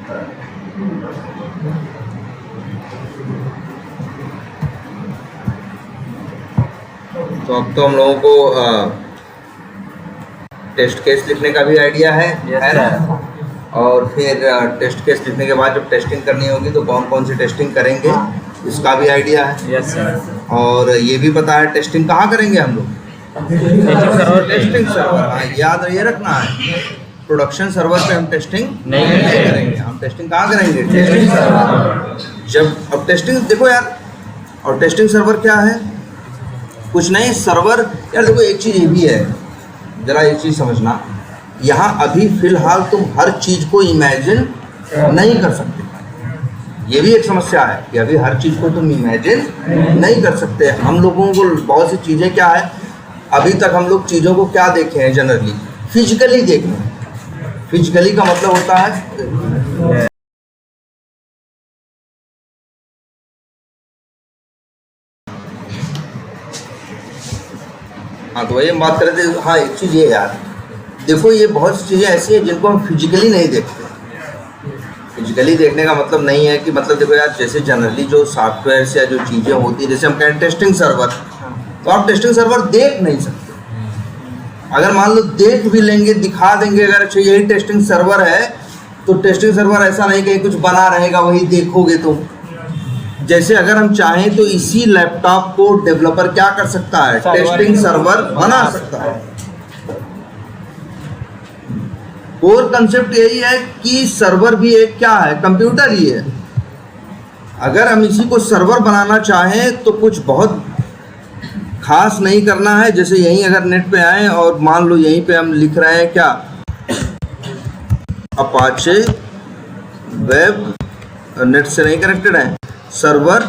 तो अब तो हम लोगों को टेस्ट केस लिखने का भी आइडिया है ना? और फिर टेस्ट केस लिखने के बाद जब टेस्टिंग करनी होगी तो कौन कौन सी टेस्टिंग करेंगे इसका भी आइडिया है। Yes sir. और ये भी पता है टेस्टिंग कहाँ करेंगे हम लोग, टेस्टिंग सर्वर। हाँ, याद ये रखना है, प्रोडक्शन सर्वर पे हम टेस्टिंग नहीं करेंगे। हम टेस्टिंग कहाँ करेंगे, टेस्टिंग सर्वर। जब अब टेस्टिंग देखो यार, और टेस्टिंग सर्वर क्या है, कुछ नहीं सर्वर यार। देखो एक चीज़ ये भी है, जरा एक चीज़ समझना, यहाँ अभी फिलहाल तुम हर चीज़ को इमेजिन नहीं कर सकते। ये भी एक समस्या है कि अभी हर चीज़ को तुम इमेजिन नहीं कर सकते। हम लोगों को बहुत सी चीज़ें क्या है, अभी तक हम लोग चीज़ों को क्या देखे हैं, जनरली फिजिकली देखे हैं। फिजिकली का मतलब होता है हाँ, तो वही हम बात कर रहे थे। हाँ, एक चीज़ ये यार, देखो ये बहुत सी चीज़ें ऐसी हैं जिनको हम फिजिकली नहीं देखते। फिजिकली देखने का मतलब नहीं है कि मतलब देखो यार, जैसे जनरली जो सॉफ्टवेयर या जो चीज़ें होती है, जैसे हम कहें टेस्टिंग सर्वर, तो आप टेस्टिंग सर्वर देख नहीं सकते। अगर मान लो देख भी लेंगे, दिखा देंगे अगर अच्छा यही टेस्टिंग सर्वर है, तो टेस्टिंग सर्वर ऐसा नहीं कहीं कुछ बना रहेगा वही देखोगे तुम। जैसे अगर हम चाहें तो इसी लैपटॉप को डेवलपर क्या कर सकता है, टेस्टिंग सर्वर बना सकता है। कोर कंसेप्ट यही है कि सर्वर भी एक क्या है, कंप्यूटर ही है। अगर हम इसी को सर्वर बनाना चाहें तो कुछ बहुत खास नहीं करना है। जैसे यहीं अगर नेट पे आए और मान लो यहीं पे हम लिख रहे हैं क्या, अपाचे वेब, नेट से नहीं कनेक्टेड है, सर्वर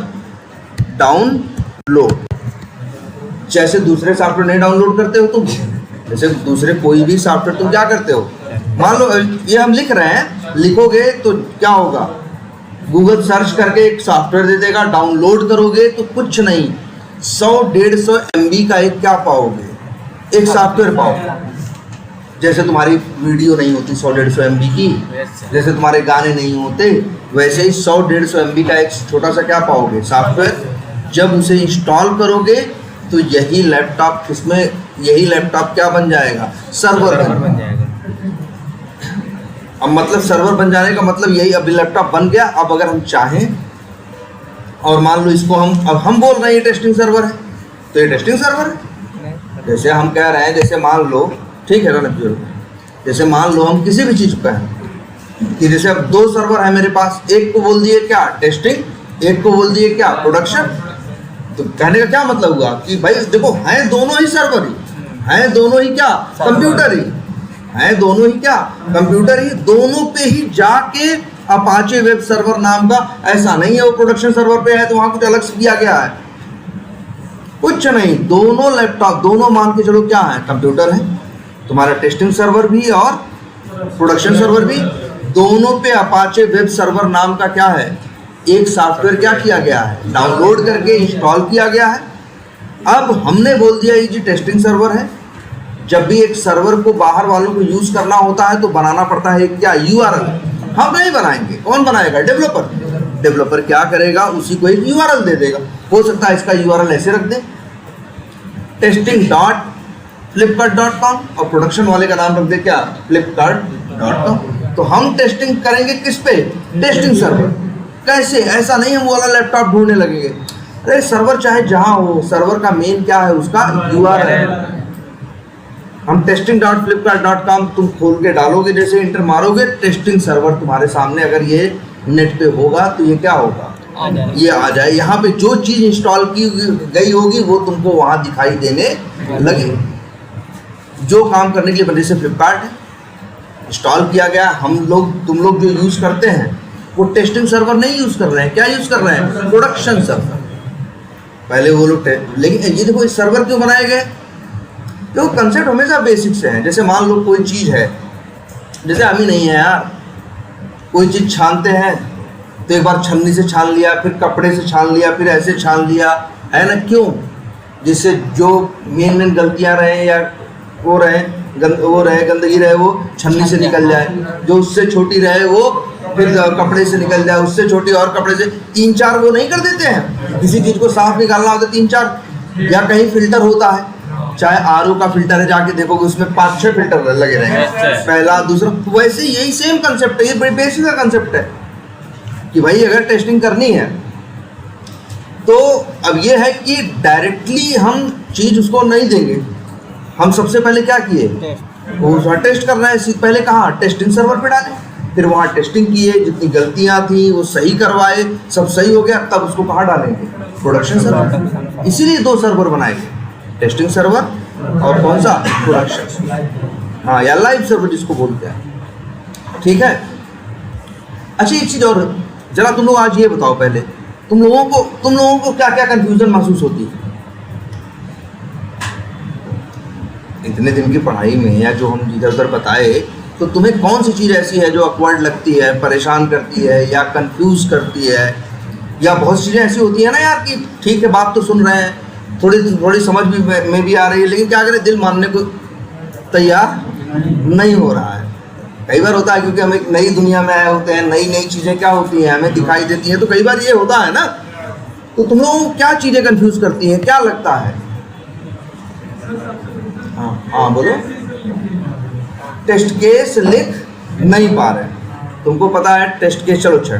डाउनलोड। जैसे दूसरे सॉफ्टवेयर नहीं डाउनलोड करते हो तुम, जैसे दूसरे कोई भी सॉफ्टवेयर तुम क्या करते हो, मान लो ये हम लिख रहे हैं, लिखोगे तो क्या होगा, गूगल सर्च करके एक सॉफ्टवेयर दे देगा, डाउनलोड करोगे तो कुछ नहीं 100-150 MB का एक क्या पाओगे, एक सॉफ्टवेयर पाओगे। जैसे तुम्हारी वीडियो नहीं होती 100-150 MB की, जैसे तुम्हारे गाने नहीं होते, वैसे ही 100-150 MB का एक छोटा सा क्या पाओगे, सॉफ्टवेयर। जब उसे इंस्टॉल करोगे तो यही लैपटॉप, इसमें यही लैपटॉप क्या बन जाएगा, सर्वर बन जाएगा। अब मतलब सर्वर बन जाने का मतलब यही, अभी लैपटॉप बन गया। अब अगर हम चाहें और मान लो इसको हम बोल रहे हैं ये टेस्टिंग सर्वर है, तो ये टेस्टिंग सर्वर है। जैसे हम कह रहे हैं, जैसे मान लो, ठीक है रौनक जी, जैसे मान लो हम किसी भी चीज़ को कहें कि जैसे अब 2 सर्वर है मेरे पास, एक को बोल दिए क्या टेस्टिंग, एक को बोल दिए क्या प्रोडक्शन। तो कहने का क्या मतलब हुआ कि भाई देखो हैं दोनों ही सर्वर ही, हैं दोनों ही क्या कंप्यूटर ही, हैं दोनों ही क्या कंप्यूटर ही। दोनों पे ही जाके अपाचे वेब सर्वर नाम का, ऐसा नहीं है वो प्रोडक्शन सर्वर पे है तो वहां कुछ अलग से किया गया है, कुछ नहीं। दोनों लैपटॉप, दोनों मान के चलो क्या है, कंप्यूटर है। तुम्हारा टेस्टिंग सर्वर भी और प्रोडक्शन सर्वर भी, दोनों पे अपाचे वेब सर्वर नाम का क्या है, एक सॉफ्टवेयर क्या किया गया है, डाउनलोड करके इंस्टॉल किया गया है। अब हमने बोल दिया ये जी टेस्टिंग सर्वर है। जब भी एक सर्वर को बाहर वालों को यूज करना होता है तो बनाना पड़ता है क्या, URL। हम नहीं बनाएंगे, कौन बनाएगा, डेवलपर। डेवलपर क्या करेगा, उसी को एक URL दे देगा। हो सकता है इसका URL ऐसे रख दे, testing.flipkart.com, और प्रोडक्शन वाले का नाम रख दे क्या, flipkart.com। तो हम टेस्टिंग करेंगे किस पे, टेस्टिंग सर्वर। कैसे, ऐसा नहीं हम वाला लैपटॉप ढूंढने लगेंगे। अरे सर्वर चाहे जहां हो, सर्वर का मेन क्या है, उसका URL। हम testing.flipkart.com तुम खोल के डालोगे, जैसे इंटर मारोगे, टेस्टिंग सर्वर तुम्हारे सामने अगर ये नेट पे होगा तो ये क्या होगा, ये आ जाए। यहाँ पे जो चीज़ इंस्टॉल की गई होगी वो तुमको वहाँ दिखाई देने लगे। जो काम करने के लिए बंदे से फ्लिपकार्ट है, इंस्टॉल किया गया, हम लोग तुम लोग जो यूज़ करते हैं वो टेस्टिंग सर्वर नहीं यूज़ कर रहे हैं, क्या यूज़ कर रहे हैं, प्रोडक्शन सर्वर। पहले वो लोग लेकिन ये देखो इस सर्वर क्यों बनाए गए, तो कंसेप्ट हमेशा बेसिक से है। जैसे मान लो कोई चीज़ है, जैसे हम ही नहीं है यार, कोई चीज़ छानते हैं तो एक बार छन्नी से छान लिया, फिर कपड़े से छान लिया, फिर ऐसे छान लिया, है ना, क्यों, जिससे जो मेन गलतियां रहे या वो रहे गंदगी रहे वो छन्नी से निकल जाए, जो उससे छोटी रहे वो फिर कपड़े से निकल जाए, उससे छोटी और कपड़े से 3-4 वो नहीं कर देते हैं। किसी चीज़ को साफ निकालना होता है 3-4, या कहीं फिल्टर होता है, चाहे आरओ का फिल्टर है, जाके देखोगे उसमें 5-6 फिल्टर लगे रहेंगे, पहला दूसरा। वैसे यही सेम कंसेप्ट है, ये बड़ी बेसिक का कंसेप्ट है कि भाई अगर टेस्टिंग करनी है तो अब ये है कि डायरेक्टली हम चीज़ उसको नहीं देंगे। हम सबसे पहले क्या किए, वो उसका टेस्ट करना है। पहले कहाँ, टेस्टिंग सर्वर पे डाले, फिर वहाँ टेस्टिंग किए, जितनी गलतियाँ थी वो सही करवाए, सब सही हो गया, तब उसको कहाँ डालेंगे, प्रोडक्शन सर्वर। इसीलिए 2 सर्वर बनाए गए, टेस्टिंग सर्वर और कौन सा, प्रोडक्शन, हाँ, या लाइव सर्वर जिसको बोलते हैं। ठीक है। अच्छा एक चीज़ और, जरा तुम लोग आज ये बताओ पहले, तुम लोगों को क्या क्या कंफ्यूजन महसूस होती है इतने दिन की पढ़ाई में, या जो हम इधर उधर बताए, तो तुम्हें कौन सी चीज़ ऐसी है जो ऑकवर्ड लगती है, परेशान करती है, या कंफ्यूज करती है, या बहुत चीज़ें ऐसी होती है ना यार कि ठीक है बात तो सुन रहे हैं, थोड़ी समझ में भी आ रही है, लेकिन क्या करें, दिल मानने को तैयार नहीं हो रहा है। कई बार होता है क्योंकि हम एक नई दुनिया में आए होते हैं, नई नई चीज़ें क्या होती हैं हमें दिखाई देती हैं, तो कई बार ये होता है ना। तो तुम लोगों को क्या चीज़ें कंफ्यूज करती हैं, क्या लगता है? हाँ बोलो। टेस्ट केस लिख नहीं पा रहे, तुमको पता है टेस्ट केस, चलो अच्छा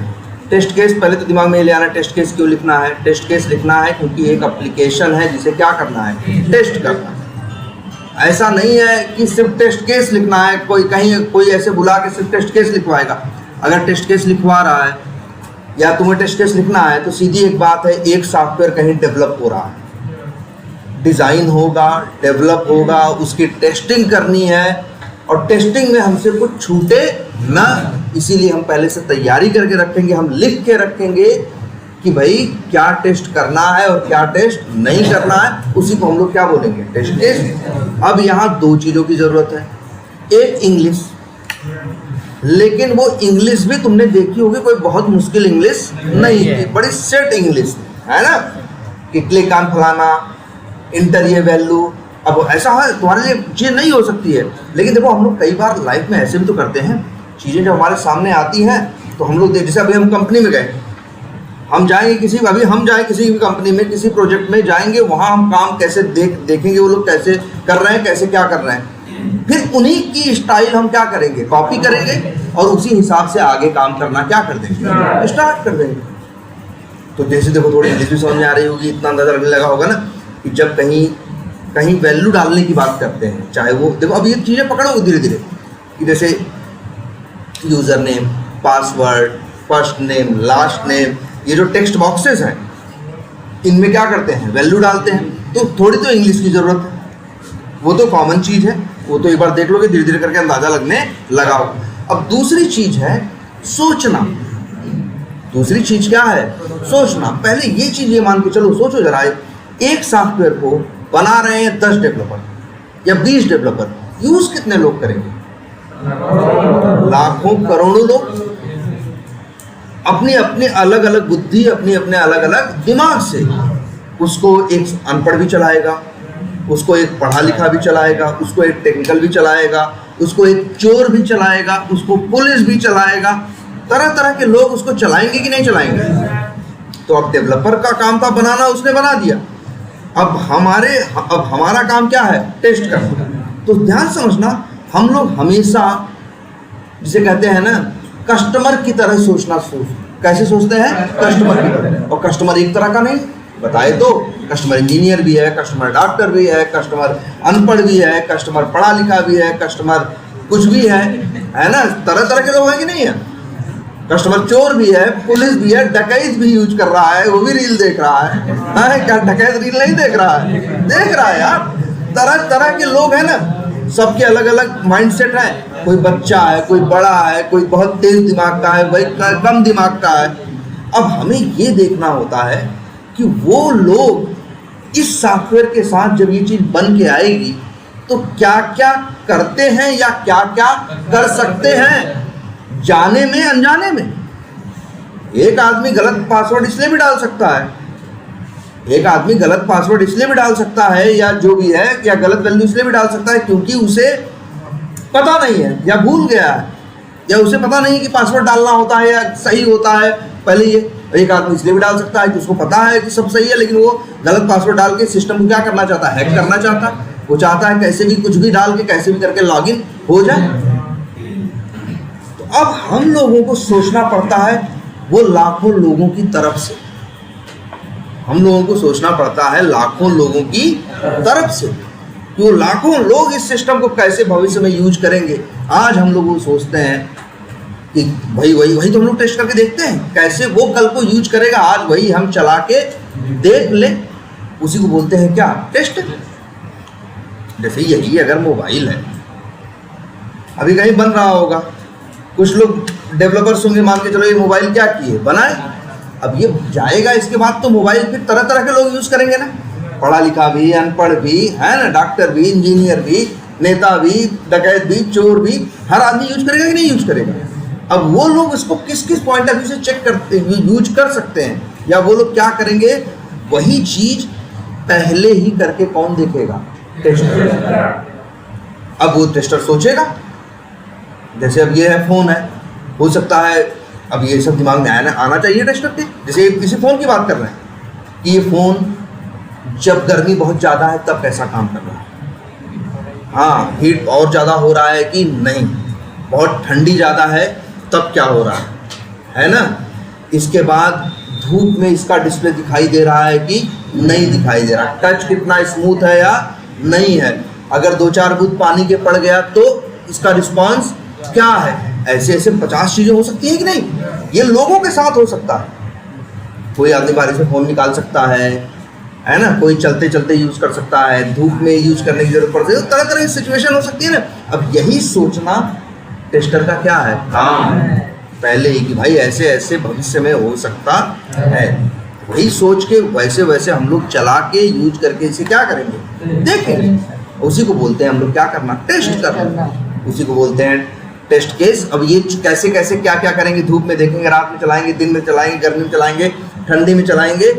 टेस्ट केस पहले तो दिमाग में ले आना, टेस्ट केस क्यों लिखना है? टेस्ट केस लिखना है क्योंकि एक एप्लीकेशन है जिसे क्या करना है, टेस्ट करना है। ऐसा नहीं है कि सिर्फ टेस्ट केस लिखना है, कोई ऐसे बुला के सिर्फ टेस्ट केस लिखवाएगा। अगर टेस्ट केस लिखवा रहा है या तुम्हें टेस्ट केस लिखना है तो सीधी एक बात है, एक सॉफ्टवेयर कहीं डेवलप हो रहा है, डिज़ाइन होगा, डेवलप होगा, उसकी टेस्टिंग करनी है, और टेस्टिंग में हमसे कुछ छूटे ना, इसीलिए हम पहले से तैयारी करके रखेंगे, हम लिख के रखेंगे कि भाई क्या टेस्ट करना है और क्या टेस्ट नहीं करना है, उसी को हम लोग क्या बोलेंगे, टेस्ट केस। अब यहाँ 2 चीज़ों की ज़रूरत है, एक इंग्लिश, लेकिन वो इंग्लिश भी तुमने देखी होगी, कोई बहुत मुश्किल इंग्लिश नहीं थी, बड़ी सेट इंग्लिश है ना, कि क्लिक ऑन फलाना, इंटर ये वैल्यू। अब ऐसा है तुम्हारे लिए चीज़ नहीं हो सकती है, लेकिन देखो हम लोग कई बार लाइफ में ऐसे भी तो करते हैं, चीज़ें जब हमारे सामने आती हैं तो हम लोग जैसे अभी हम कंपनी में गए, हम जाएंगे किसी भी कंपनी में किसी प्रोजेक्ट में जाएंगे, वहाँ हम काम कैसे देखेंगे, वो लोग कैसे कर रहे हैं, कैसे क्या कर रहे हैं, फिर उन्हीं की स्टाइल हम क्या करेंगे, कॉपी करेंगे, और उसी हिसाब से आगे काम करना क्या कर देंगे, स्टार्ट कर देंगे। तो जैसे देखो थोड़ी इंग्लिश भी समझ में आ रही होगी, इतना अंदाजा लगने लगा होगा ना कि जब कहीं वैल्यू डालने की बात करते हैं, चाहे वो देखो अब ये चीज़ें पकड़ो धीरे धीरे, कि जैसे user name, password, first name, last name, ये जो टेक्स्ट बॉक्सेस हैं इनमें क्या करते हैं, वैल्यू डालते हैं, तो थोड़ी तो इंग्लिश की ज़रूरत है, वो तो कॉमन चीज़ है, वो तो एक बार देख लोगे धीरे धीरे करके अंदाज़ा लगने लगा हो। अब दूसरी चीज़ है सोचना, दूसरी चीज़ क्या है, सोचना। पहले ये चीज़ ये मान के चलो, सोचो जरा, एक सॉफ्टवेयर को बना रहे हैं 10 डेवलपर या 20 डेवलपर, यूज़ कितने लोग करेंगे, लाखों करोड़ों लोग, अपनी अपनी अलग अलग बुद्धि, अपने अपने अलग अलग दिमाग से। उसको एक अनपढ़ भी चलाएगा, उसको एक पढ़ा लिखा भी चलाएगा, उसको एक टेक्निकल भी चलाएगा, उसको एक चोर भी चलाएगा, उसको पुलिस भी चलाएगा, तरह तरह के लोग उसको चलाएंगे कि नहीं चलाएंगे। तो अब डेवलपर का काम था बनाना, उसने बना दिया, अब हमारा काम क्या है, टेस्ट करना। तो ध्यान समझना, हम लोग हमेशा जिसे कहते हैं ना कस्टमर की तरह सोचना, कैसे सोचते हैं, कस्टमर की तरह। और कस्टमर एक तरह का नहीं, बताए तो कस्टमर इंजीनियर भी है, कस्टमर डॉक्टर भी है, कस्टमर अनपढ़ भी है, कस्टमर पढ़ा लिखा भी है, कस्टमर कुछ भी है ना, तरह तरह के लोग हैं कि नहीं है। कस्टमर चोर भी है, पुलिस भी है, डकैत भी यूज कर रहा है, वो भी रील देख रहा है, क्या डकैत रील नहीं देख रहा है, देख रहा है यार। तरह तरह के लोग हैं ना, सबके अलग अलग माइंडसेट है, कोई बच्चा है, कोई बड़ा है, कोई बहुत तेज दिमाग का है, कोई कम दिमाग का है। अब हमें ये देखना होता है कि वो लोग इस सॉफ्टवेयर के साथ जब ये चीज़ बन के आएगी तो क्या क्या करते हैं या क्या क्या कर सकते हैं, जाने में अनजाने में। एक आदमी गलत पासवर्ड इसलिए भी डाल सकता है, एक आदमी गलत पासवर्ड इसलिए भी डाल सकता है, या जो भी है, या गलत वैल्यू इसलिए भी डाल सकता है क्योंकि उसे पता नहीं है या भूल गया है, या उसे पता नहीं कि पासवर्ड डालना होता है या सही होता है। पहले ये एक आदमी इसलिए भी डाल सकता है कि उसको पता है कि सब सही है, लेकिन वो गलत पासवर्ड डाल के सिस्टम को क्या करना चाहता है, हैक करना चाहता है। वो चाहता है कैसे भी कुछ भी डाल के कैसे भी करके लॉगिन हो जाए। तो अब हम लोगों को सोचना पड़ता है वो लाखों लोगों की तरफ से, हम लोगों को सोचना पड़ता है लाखों लोगों की तरफ से कि वो लाखों लोग इस सिस्टम को कैसे भविष्य में यूज करेंगे। आज हम लोग सोचते हैं कि भाई वही तो हम लोग टेस्ट करके देखते हैं कैसे वो कल को यूज करेगा, आज वही हम चला के देख ले, उसी को बोलते हैं क्या, टेस्ट। जैसे यही अगर मोबाइल है, अभी कहीं बन रहा होगा, कुछ लोग डेवलपर्स होंगे, मान के चलो ये मोबाइल क्या किए, बनाए, अब ये जाएगा, इसके बाद तो मोबाइल फिर तरह तरह के लोग यूज करेंगे ना, पढ़ा लिखा भी, अनपढ़ भी, है ना, डॉक्टर भी, इंजीनियर भी, नेता भी, डकैत भी, चोर भी, हर आदमी यूज करेगा कि नहीं यूज करेगा। अब वो लोग इसको किस किस पॉइंट ऑफ व्यू से चेक करते, यूज कर सकते हैं, या वो लोग क्या करेंगे, वही चीज पहले ही करके कौन देखेगा, टेस्टर। अब वो टेस्टर सोचेगा, जैसे अब ये है फोन है, हो सकता है अब ये सब दिमाग में आना चाहिए टेस्टर के। जैसे किसी फोन की बात कर रहे हैं कि ये फोन जब गर्मी बहुत ज़्यादा है तब कैसा काम कर रहा है, हाँ हीट और ज़्यादा हो रहा है कि नहीं, बहुत ठंडी ज़्यादा है तब क्या हो रहा है ना। इसके बाद धूप में इसका डिस्प्ले दिखाई दे रहा है कि नहीं दिखाई दे रहा, टच कितना स्मूथ है या नहीं है, अगर 2-4 बूंद पानी के पड़ गया तो इसका रिस्पॉन्स क्या है। ऐसे ऐसे 50 चीज़ें हो सकती हैं कि नहीं, ये लोगों के साथ हो सकता है। कोई आदमी बारिश में फ़ोन निकाल सकता है ना, कोई चलते चलते यूज़ कर सकता है, धूप में यूज़ करने की जरूरत पड़ती है, तो तरह तरह की सिचुएशन हो सकती है ना। अब यही सोचना टेस्टर का क्या है, काम पहले ही कि भाई ऐसे ऐसे भविष्य में हो सकता है, वही सोच के वैसे वैसे हम लोग चला के यूज करके इसे क्या करेंगे, देखेंगे। उसी को बोलते हैं हम लोग क्या करना, टेस्ट करना, उसी को बोलते हैं टेस्ट केस। अब ये कैसे कैसे क्या क्या करेंगे, धूप में देखेंगे, रात में चलाएंगे, दिन में चलाएंगे, गर्मी में चलाएंगे, ठंडी में चलाएंगे,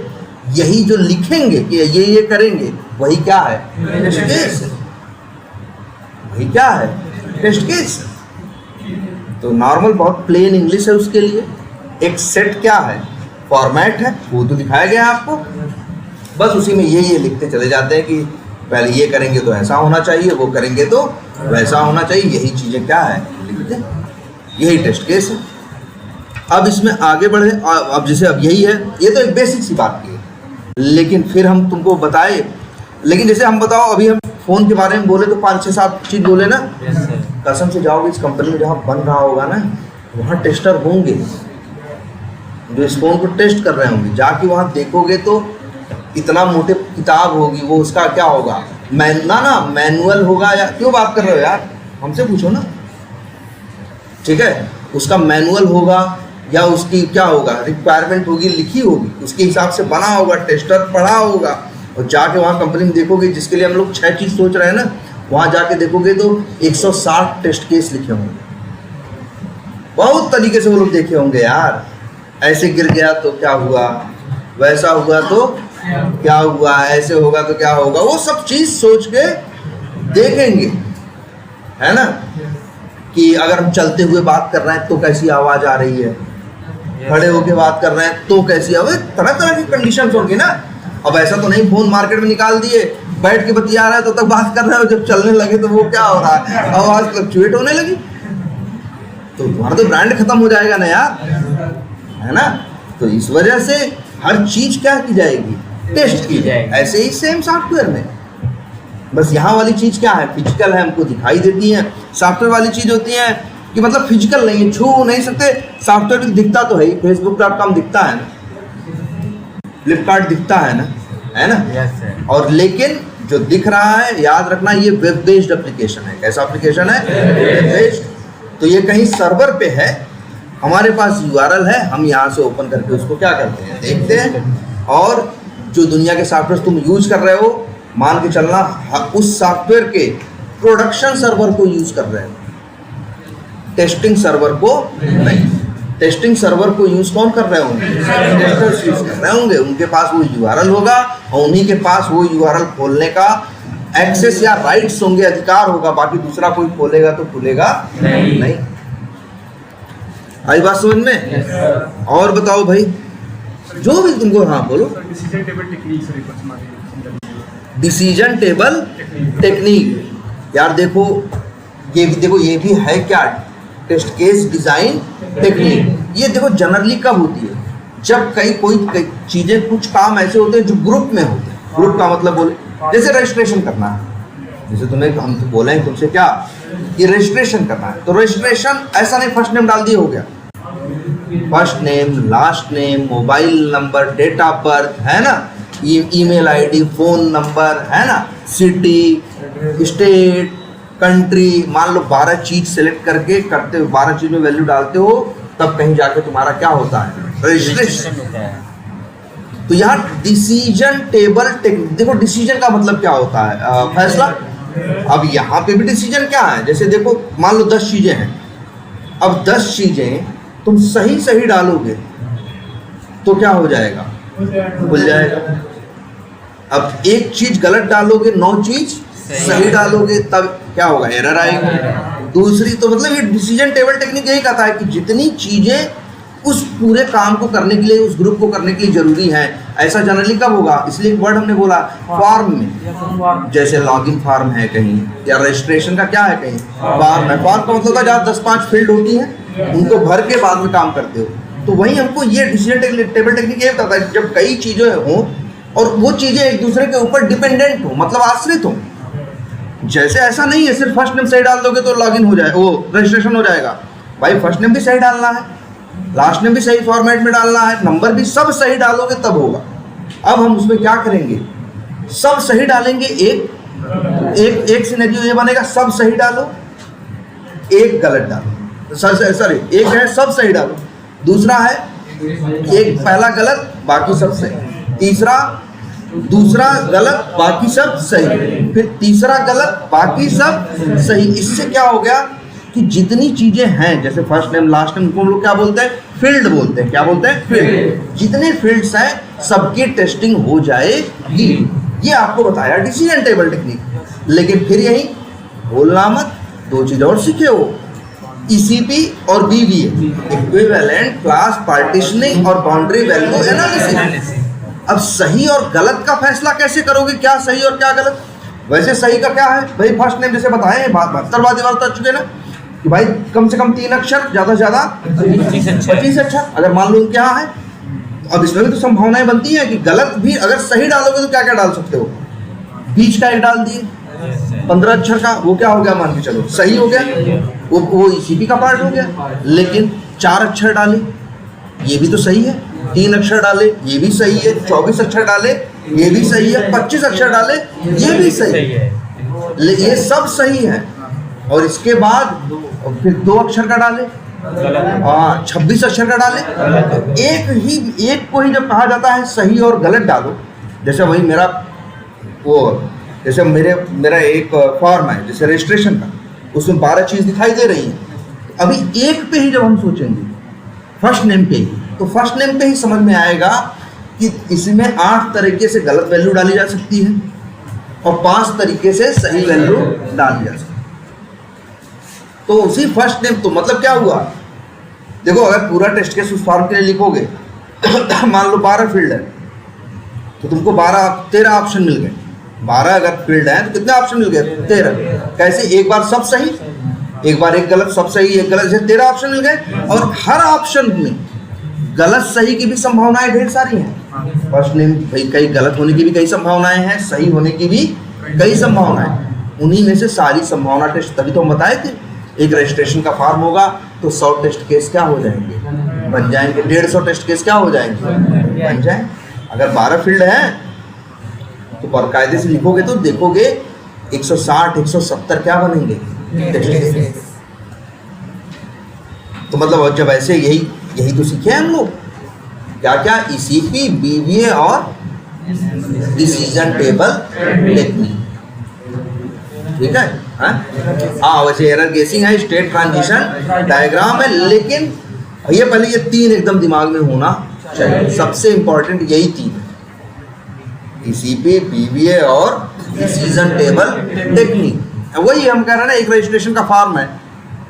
यही जो लिखेंगे कि ये करेंगे, वही क्या है, टेस्ट केस। वही क्या है, टेस्ट केस। तो नॉर्मल बहुत प्लेन इंग्लिश है उसके लिए। एक सेट क्या है, फॉर्मेट है, वो तो दिखाया गया है आपको, बस उसी में ये लिखते चले जाते हैं कि पहले ये करेंगे तो ऐसा होना चाहिए, वो करेंगे तो वैसा होना चाहिए, यही चीज़ें क्या है लिखते हैं, यही टेस्ट केस है। अब इसमें आगे बढ़े, अब जैसे अब यही है, ये तो एक बेसिक सी बात की है, लेकिन फिर हम तुमको बताए, लेकिन जैसे हम बताओ अभी हम फ़ोन के बारे में बोले तो 5-6-7 चीज़ बोले ना, कसम से जाओगे इस कंपनी में जहाँ बन रहा होगा ना, वहाँ टेस्टर होंगे जो इस फ़ोन को टेस्ट कर रहे होंगे, जाके वहाँ देखोगे तो इतना मोटे किताब होगी, वो उसका क्या होगा, मैनुअल होगा, या क्यों बात कर रहे हो यार, हमसे पूछो ना, ठीक है, उसका मैनुअल होगा या उसकी क्या होगा, रिक्वायरमेंट होगी, लिखी होगी, उसके हिसाब से बना होगा, टेस्टर पढ़ा होगा, और जाके वहाँ कंपनी में देखोगे, जिसके लिए हम लोग 6 चीज़ सोच रहे हैं ना, वहाँ जाके देखोगे तो 160 टेस्ट केस लिखे होंगे, बहुत तरीके से वो लोग देखे होंगे यार, ऐसे गिर गया तो क्या हुआ, वैसा हुआ तो क्या हुआ, ऐसे होगा तो क्या होगा, वो सब चीज़ सोच के देखेंगे, है ना। कि अगर हम चलते हुए बात कर रहे हैं तो कैसी आवाज़ आ रही है, खड़े होके बात कर रहे हैं तो कैसी आवाज़, तरह तरह की कंडीशंस होंगी ना। अब ऐसा तो नहीं फ़ोन मार्केट में निकाल दिए, बैठ के बतिया रहा है तो तक बात कर रहे हो, जब चलने लगे तो वो क्या हो रहा है, आवाज़ फ्लक्चुएट होने लगी, तो तुम्हारा तो ब्रांड खत्म हो जाएगा ना यार, है ना। तो इस वजह से हर चीज़ क्या की जाएगी, टेस्ट की जाएगी। ऐसे ही सेम सॉफ्टवेयर में, बस यहाँ वाली चीज़ क्या है, फिजिकल है, हमको दिखाई देती है। सॉफ्टवेयर वाली चीज़ होती है कि मतलब फिजिकल नहीं है, छू नहीं सकते, सॉफ्टवेयर भी दिखता तो है ही, facebook.com दिखता है ना, फ्लिपकार्ट दिखता है ना, है ना। yes, और लेकिन जो दिख रहा है, याद रखना, ये वेब बेस्ड एप्लीकेशन है। कैसा एप्लीकेशन है, वेब बेस्ड। तो ये कहीं सर्वर पे है, हमारे पास URL है, हम यहाँ से ओपन करके उसको क्या करते हैं, देखते हैं। और जो दुनिया के सॉफ्टवेयर तुम यूज कर रहे हो, मान के चलना उस सॉफ्टवेयर के प्रोडक्शन सर्वर को यूज कर रहे हो, टेस्टिंग सर्वर को नहीं। टेस्टिंग सर्वर को यूज कौन कर रहे होंगे, टेस्टर्स यूज कर रहे होंगे, उनके पास वो URL होगा और उन्हीं के पास वो URL खोलने का एक्सेस या राइट्स होंगे, अधिकार होगा, बाकी दूसरा कोई खोलेगा तो खुलेगा नहीं। आई बात समझ में? और बताओ भाई, जो भी तुमको, हाँ बोलो। डिसीजन टेबल टेक्निक सर, एक बार समझा दीजिए। डिसीजन टेबल टेक्निक, यार देखो ये भी है क्या, टेस्ट केस डिजाइन टेक्निक। ये देखो जनरली कब होती है, जब कई चीजें, कुछ काम ऐसे होते हैं जो ग्रुप में होते हैं। ग्रुप का मतलब बोले, जैसे रजिस्ट्रेशन करना है, जैसे तुम्हें हम तो बोले हैं तुमसे क्या कि रजिस्ट्रेशन करना है, तो रजिस्ट्रेशन ऐसा नहीं फर्स्ट नेम डाल दिए हो गया, first name, last name, mobile number, date of birth, है ना, ईमेल आईडी, फोन नंबर, है ना, सिटी, स्टेट, कंट्री, मान लो 12 चीज सेलेक्ट करके करते हो, 12 चीज में वैल्यू डालते हो, तब कहीं जाके तुम्हारा क्या होता है, रजिस्ट्रेशन होता है। तो यहाँ डिसीजन टेबल देखो, डिसीजन का मतलब क्या होता है, फैसला। अब यहाँ पे भी डिसीजन क्या है, जैसे देखो मान लो 10 चीजें हैं, अब 10 चीजें तुम सही डालोगे तो क्या हो जाएगा, भूल जाएगा। अब एक चीज गलत डालोगे, 9 चीज सही डालोगे, तब क्या होगा, एरर आएगी। दूसरी तो मतलब ये डिसीजन टेबल टेक्निक यही कहता है कि जितनी चीजें उस पूरे काम को करने के लिए, उस ग्रुप को करने के लिए जरूरी है, ऐसा जनरली कब होगा, इसलिए एक वर्ड हमने बोला फॉर्म में, जैसे लॉगिन फॉर्म है कहीं, या रजिस्ट्रेशन का क्या है कहीं, फॉर्म है। फॉर्म का मतलब जहाँ 10-5 फील्ड होती हैं, उनको भर के बाद में काम करते हो। तो वही हमको ये डिसीजन टेबल टेक्निक ये बताता है, जब कई चीजें हों और वो चीजें एक दूसरे के ऊपर डिपेंडेंट हो, मतलब आश्रित हो। जैसे ऐसा नहीं है सिर्फ फर्स्ट नेम सही डाल दोगे तो लॉगिन हो जाए, वो रजिस्ट्रेशन हो जाएगा। भाई फर्स्ट नेम भी सही डालना है, लास्ट नेम भी सही फॉर्मेट में डालना है, नंबर भी सब सही डालोगे तब होगा। अब हम उसमें क्या करेंगे, सब सही डालेंगे, एक सिनेरियो ये बनेगा, सब सही डालो, एक गलत डालो, सॉरी एक है सब सही डालो, दूसरा है एक पहला गलत बाकी सब सही, दूसरा गलत बाकी सब सही, फिर तीसरा गलत बाकी सब सही। इससे क्या हो गया कि जितनी चीजें हैं, जैसे फर्स्ट नेम लास्ट नेम को हम लोग क्या बोलते हैं, फील्ड बोलते हैं, क्या बोलते हैं, फील्ड। जितने फील्ड्स हैं सबकी टेस्टिंग हो जाएगी। ये आपको बताया डिसीजन टेबल टेक्निक। लेकिन फिर यही बोलना मत, 2 चीज और सीखे हो, ECP और BVA, इक्विवेलेंट क्लास पार्टीशनिंग और बाउंड्री वैल्यू एनालिसिस। अब सही और गलत का फैसला कैसे करोगे, क्या सही और क्या गलत। वैसे सही का क्या है भाई, फर्स्ट नेम जैसे बताए 72 बार बता चुके ना कि भाई कम से कम 3 अक्षर, ज्यादा से ज्यादा 25 अक्षर। अगर मान लो क्या है, अब इसमें भी तो संभावनाएं बनती हैं कि गलत भी अगर सही डालोगे तो क्या क्या डाल सकते हो, बीच का एक डाल दिए, 15 अक्षर का, वो क्या हो गया, मान के चलो सही हो गया, वो ECP का पार्ट हो गया। लेकिन 4 अक्षर डाले, ये भी तो सही है, 3 अक्षर डाले, ये भी सही है, 24 अक्षर डाले, ये भी सही है, 25 अक्षर डाले, ये भी सही है, ये सब सही है। और इसके बाद फिर 2 अक्षर का डाले, 26 अक्षर का डाले। एक को ही जब कहा जाता है सही और गलत डालो, जैसे वही मेरा एक फॉर्म है जैसे रजिस्ट्रेशन का, उसमें 12 चीज दिखाई दे रही है। अभी एक पे ही जब हम सोचेंगे फर्स्ट नेम पे ही, तो फर्स्ट नेम पे ही समझ में आएगा कि इसमें 8 तरीके से गलत वैल्यू डाली जा सकती है और 5 तरीके से सही वैल्यू डाली जा सकती है। तो उसी फर्स्ट नेम, तो मतलब क्या हुआ, देखो अगर पूरा टेस्ट केस उस फॉर्म के लिए लिखोगे मान लो 12 फील्ड है, तो तुमको 13 ऑप्शन मिल गए। 12 अगर फील्ड है तो कितने ऑप्शन मिल गए, 13। कैसे, एक बार सब सही, एक बार एक गलत, सब सही एक गलत, 13 ऑप्शन मिल गए। और हर ऑप्शन में गलत सही की भी संभावनाएं ढेर सारी हैं। फर्स्ट नेम भाई कई गलत होने की भी कई संभावनाएं हैं, सही होने की भी कई संभावनाएं। उन्हीं में से सारी संभावना टेस्ट, तभी तो हम बताए थे एक रजिस्ट्रेशन का फॉर्म होगा तो 100 टेस्ट केस क्या हो जाएंगे, बन जाएंगे। 150 टेस्ट केस क्या हो जाएंगे, बन जाए। अगर 12 फील्ड है तो बाकायदे से लिखोगे तो देखोगे 160 170 क्या बनेंगे टेस्ट केस। तो मतलब जब ऐसे यही तो सीखे हम लोग, क्या क्या, ECP, BVA और डिसीजन टेबल टेक्निक। ठीक है, हाँ वैसे एरर गेसिंग है, स्टेट ट्रांजिशन डायग्राम है, लेकिन ये पहले ये 3 एकदम दिमाग में होना चाहिए। सबसे इंपॉर्टेंट यही 3 है, ECP, BVA और डिसीजन टेबल टेक्निक। वही हम कह रहे हैं ना, एक रजिस्ट्रेशन का फॉर्म है,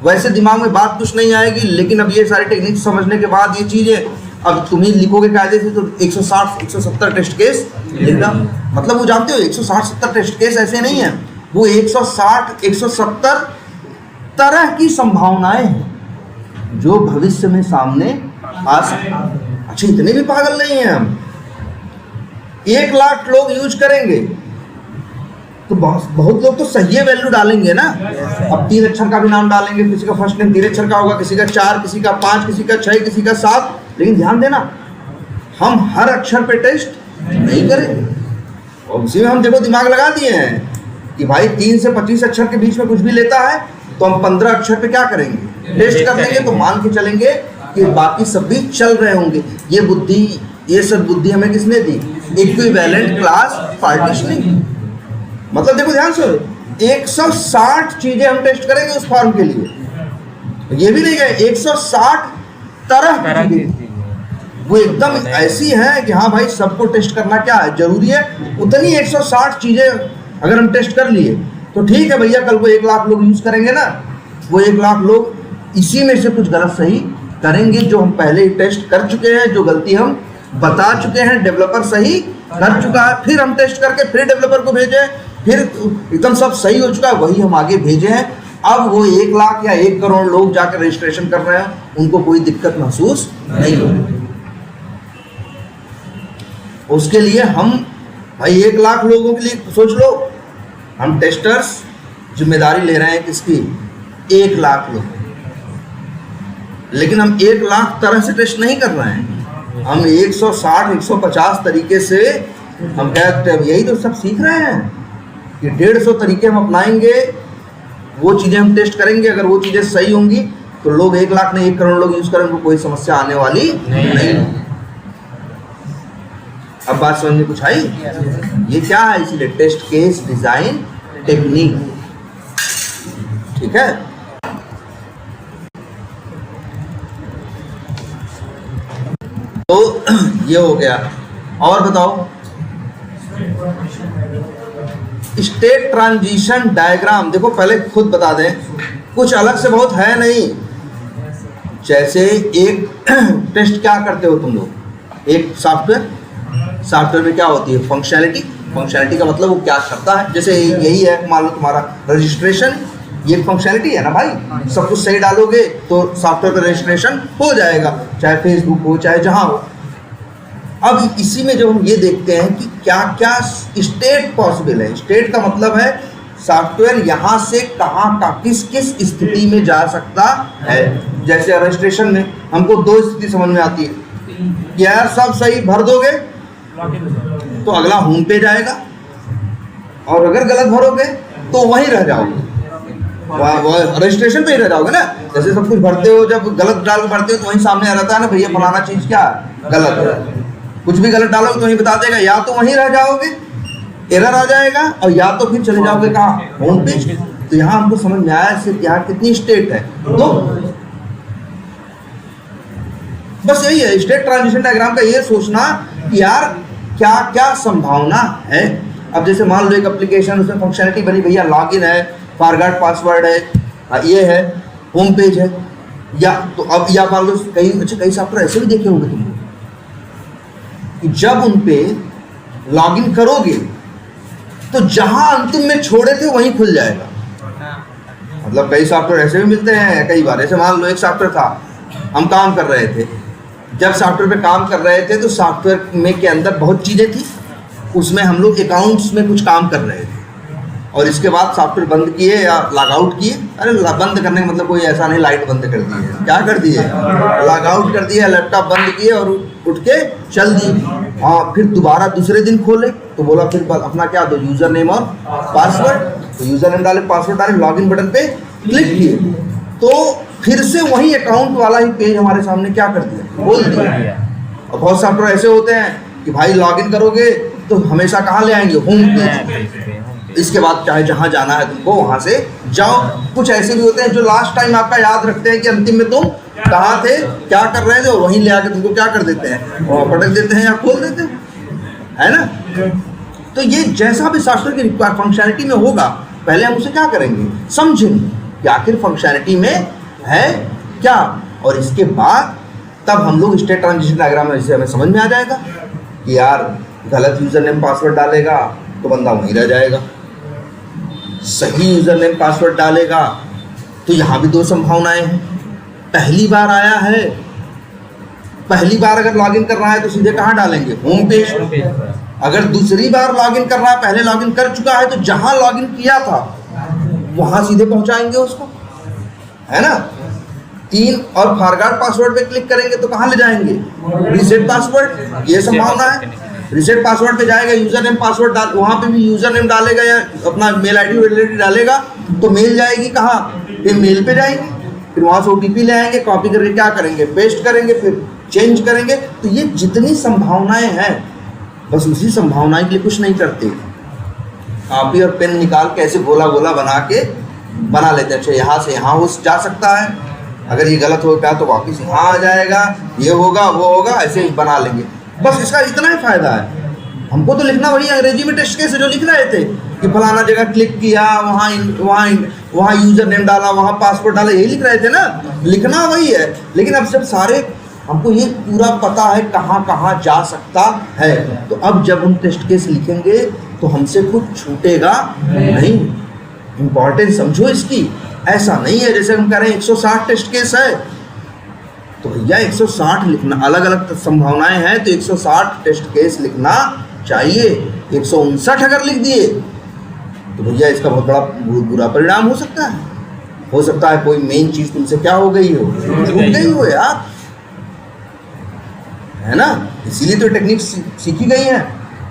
वैसे दिमाग में बात कुछ नहीं आएगी, लेकिन अब ये सारी टेक्निक समझने के बाद ये चीज़ें अब तुम ही लिखोगे कायदे से तो 160 170 टेस्ट केस लिखना, मतलब वो जानते हो 160 70 टेस्ट केस ऐसे नहीं है, वो 160 170 तरह की संभावनाएं हैं जो भविष्य में सामने आ सकती। अच्छा, इतने भी पागल नहीं हैं हम। 1 लाख लोग यूज करेंगे तो बहुत लोग तो सही वैल्यू डालेंगे ना। अब 3 अक्षर का भी नाम डालेंगे, किसी का फर्स्ट नेम 3 अक्षर का होगा, किसी का 4, किसी का 5, किसी का 6, किसी का 7। लेकिन ध्यान देना, हम हर अक्षर पे टेस्ट नहीं करेंगे। और उसी में हम देखो दिमाग लगा दिए हैं कि भाई 3 से 25 अक्षर के बीच में कुछ भी लेता है तो हम 15 अक्षर पे क्या करेंगे, टेस्ट कर लेंगे। तो मान के चलेंगे कि बाकी सब भी चल रहे होंगे। ये बुद्धि, ये सब बुद्धि हमें किसने दी? Equivalent class partitioning. मतलब देखो ध्यान से, 160 चीजें हम टेस्ट करेंगे उस फॉर्म के लिए। ये भी नहीं गए 160 तरह की चीजें, वो एकदम ऐसी है कि हाँ भाई सबको टेस्ट करना क्या है जरूरी है। उतनी 160 चीजें अगर हम टेस्ट कर लिए तो ठीक है भैया, कल को 1 लाख लोग यूज करेंगे ना, वो 1 लाख लोग इसी में से कुछ गलत सही करेंगे जो हम पहले ही टेस्ट कर चुके हैं, जो गलती हम बता चुके हैं, डेवलपर सही कर चुका है, फिर हम टेस्ट करके फिर डेवलपर को भेजे, फिर एकदम सब सही हो चुका है, वही हम आगे भेजे हैं। अब वो 1 लाख या 1 करोड़ लोग जाकर रजिस्ट्रेशन कर रहे हैं, उनको कोई दिक्कत महसूस नहीं हो रही। उसके लिए हम भाई 1 लाख लोगों के लिए सोच लो, हम टेस्टर्स जिम्मेदारी ले रहे हैं किसकी? 1 लाख लोग। लेकिन हम 1 लाख तरह से टेस्ट नहीं कर रहे हैं, हम 160 150 तरीके से हम कहते हैं। यही तो सब सीख रहे हैं कि 150 तरीके हम अपनाएंगे, वो चीज़ें हम टेस्ट करेंगे। अगर वो चीज़ें सही होंगी तो लोग 1 लाख नहीं 1 करोड़ लोग यूज़ करेंगे, कोई समस्या आने वाली नहीं। अब बात समझ में कुछ आई? ये क्या है? इसलिए टेस्ट केस डिजाइन टेक्निक, ठीक है। तो ये हो गया। और बताओ, स्टेट ट्रांजिशन डायग्राम देखो, पहले खुद बता दें, कुछ अलग से बहुत है नहीं। जैसे एक टेस्ट क्या करते हो तुम लोग, एक सॉफ्टवेयर में क्या होती है? फंक्शनैलिटी का मतलब वो क्या करता है। जैसे यही है, मान लो तुम्हारा रजिस्ट्रेशन, ये फंक्शनैलिटी है ना भाई। सब कुछ सही डालोगे तो सॉफ्टवेयर का रजिस्ट्रेशन हो जाएगा, चाहे फेसबुक हो चाहे जहाँ हो। अब इसी में जब हम ये देखते हैं कि क्या क्या स्टेट पॉसिबल है। स्टेट का मतलब है सॉफ्टवेयर यहाँ से कहाँ का किस किस स्थिति में जा सकता है। जैसे रजिस्ट्रेशन में हमको 2 स्थिति समझ में आती है कि यार सब सही भर दोगे तो अगला होम पेज आएगा, और अगर गलत भरोगे तो वहीं रह जाओगे, रजिस्ट्रेशन पे ही रह जाओगे ना। जैसे सब कुछ भरते हो, जब गलत डाल के भरते हो तो वहीं सामने आ रहता है ना, भैया फलाना चीज़ क्या गलत है। कुछ भी गलत डालोगे तो वहीं बता देगा, या तो वहीं रह जाओगे, एरर आ जाएगा, और या तो फिर चले जाओगे कहाँ? Home page. तो यहाँ हमको समझ में आया इससे यहाँ कितनी स्टेट है। तो बस यही है स्टेट ट्रांजिशन डायग्राम का, ये सोचना कि यार क्या क्या संभावना है। अब जैसे मान लो एक एप्लीकेशन, उसमें फंक्शनलिटी बनी, भैया लॉगिन है, फॉरगॉट पासवर्ड है, ये है, होम पेज है, या तो अब या मान लो कई सॉफ्टवेयर ऐसे भी देखे होंगे तुम कि जब उन पे लॉगिन करोगे तो जहां अंतिम में छोड़े थे वहीं खुल जाएगा। मतलब कई सॉफ्टवेयर ऐसे भी मिलते हैं कई बार। ऐसे मान लो एक सॉफ्टवेयर था, हम काम कर रहे थे, जब सॉफ्टवेयर पे काम कर रहे थे तो सॉफ्टवेयर में के अंदर बहुत चीज़ें थी, उसमें हम लोग अकाउंट्स में कुछ काम कर रहे थे, और इसके बाद सॉफ्टवेयर बंद किए या लॉग आउट किए। अरे बंद करने का मतलब कोई ऐसा नहीं, लाइट बंद कर दी है, क्या कर दिए, लॉग आउट कर दिया, लैपटॉप बंद किए और उठ के चल दिए। हाँ, फिर दोबारा दूसरे दिन खोले तो बोला फिर अपना क्या दो, यूज़र नेम और पासवर्ड। तो यूज़र नेम डाले, पासवर्ड डाले, लॉगिन बटन पे क्लिक किए तो फिर से वही अकाउंट वाला ही पेज हमारे सामने क्या कर दिया, खोल दिया। और बहुत सॉफ्टवेयर ऐसे होते हैं कि भाई लॉगिन करोगे तो हमेशा कहाँ ले आएंगे, होम पेज। इसके बाद चाहे जहाँ जाना है तुमको वहाँ से जाओ। कुछ ऐसे भी होते हैं जो लास्ट टाइम आपका याद रखते हैं कि अंतिम में तुम कहाँ थे, क्या कर रहे थे, और वहीं ले आके तुमको क्या कर देते हैं, और पटक देते हैं या खोल देते हैं, है ना। तो ये जैसा भी सॉफ्टवेयर की फंक्शनैलिटी में होगा, पहले हम उसे क्या करेंगे, समझेंगे कि आखिर फंक्शनैलिटी में है क्या। और इसके बाद तब हम लोग स्टेट ट्रांजिशन डायग्राम में, जैसे हमें समझ में आ जाएगा कि यार गलत यूज़र नेम पासवर्ड डालेगा तो बंदा वहीं रह जाएगा, सही यूज़र नेम पासवर्ड डालेगा तो यहाँ भी दो संभावनाएं हैं। पहली बार आया है, पहली बार अगर लॉगिन कर रहा है तो सीधे कहाँ डालेंगे, होम पेज। अगर दूसरी बार लॉगिन कर रहा है, पहले लॉगिन कर चुका है तो जहां लॉगिन किया था वहां सीधे पहुंचाएंगे उसको, है ना। 3 और फॉरगॉट पासवर्ड पे क्लिक करेंगे तो कहां ले जाएंगे, रीसेट पासवर्ड, ये संभावना है। रीसेट पासवर्ड पे जाएगा, यूजर नेम पासवर्ड डाल, वहां पे भी यूजर नेम डालेगा या अपना मेल आईडी वैलिडिटी डालेगा तो मेल जाएगी कहाँ, फिर मेल पे जाएंगे, फिर वहां से ओटीपी ले आएंगे, कॉपी करके क्या करेंगे, पेस्ट करेंगे, फिर चेंज करेंगे। तो ये जितनी संभावनाएं हैं, बस उसी संभावनाएं के लिए कुछ नहीं करते, कॉपी और पेन निकाल के ऐसे गोला गोला बना लेते हैं। अच्छा यहाँ से यहाँ हो जा सकता है, अगर ये गलत होगा तो वापस यहाँ आ जाएगा, ये होगा वो होगा, ऐसे ही बना लेंगे। बस इसका इतना ही फायदा है। हमको तो लिखना वही अंग्रेजी में टेस्ट केस जो लिख रहे थे कि फलाना जगह क्लिक किया, वहाँ यूजर नेम डाला, वहाँ पासवर्ड डाला, यही लिख रहे थे ना, लिखना वही है। लेकिन अब जब सारे हमको ये पूरा पता है कहाँ कहाँ जा सकता है, तो अब जब हम टेस्ट केस लिखेंगे तो हमसे कुछ छूटेगा नहीं। इम्पॉर्टेंस समझो इसकी। ऐसा नहीं है जैसे हम कह रहे हैं 160 टेस्ट केस है तो भैया 160 लिखना, अलग अलग संभावनाएं हैं तो 160 टेस्ट केस लिखना चाहिए। 159 अगर लिख दिए तो भैया इसका बहुत बड़ा बुरा परिणाम हो सकता है। हो सकता है कोई मेन चीज तुमसे क्या हो गई हो, छूट गई हो यार, है ना। इसीलिए तो टेक्निक सीखी गई है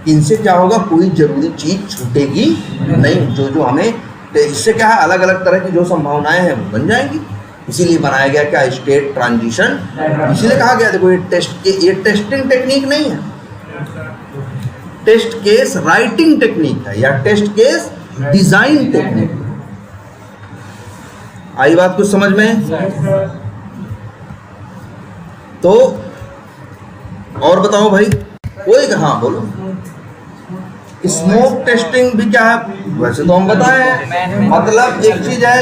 कि इनसे क्या होगा, कोई जरूरी चीज छूटेगी नहीं। जो हमें इससे क्या है, अलग अलग तरह की जो संभावनाएं हैं वो बन जाएंगी। इसीलिए बनाया गया क्या, स्टेट ट्रांजिशन। इसीलिए कहा गया देखो ये टेस्टिंग टेक्निक नहीं है, टेस्ट केस राइटिंग टेक्निक है या टेस्ट केस डिजाइन टेक्निक। आई बात कुछ समझ में? तो और बताओ भाई, कोई हाँ बोलो। स्मोक टेस्टिंग भी क्या है, वैसे तो हम बताएं, मतलब एक चीज है,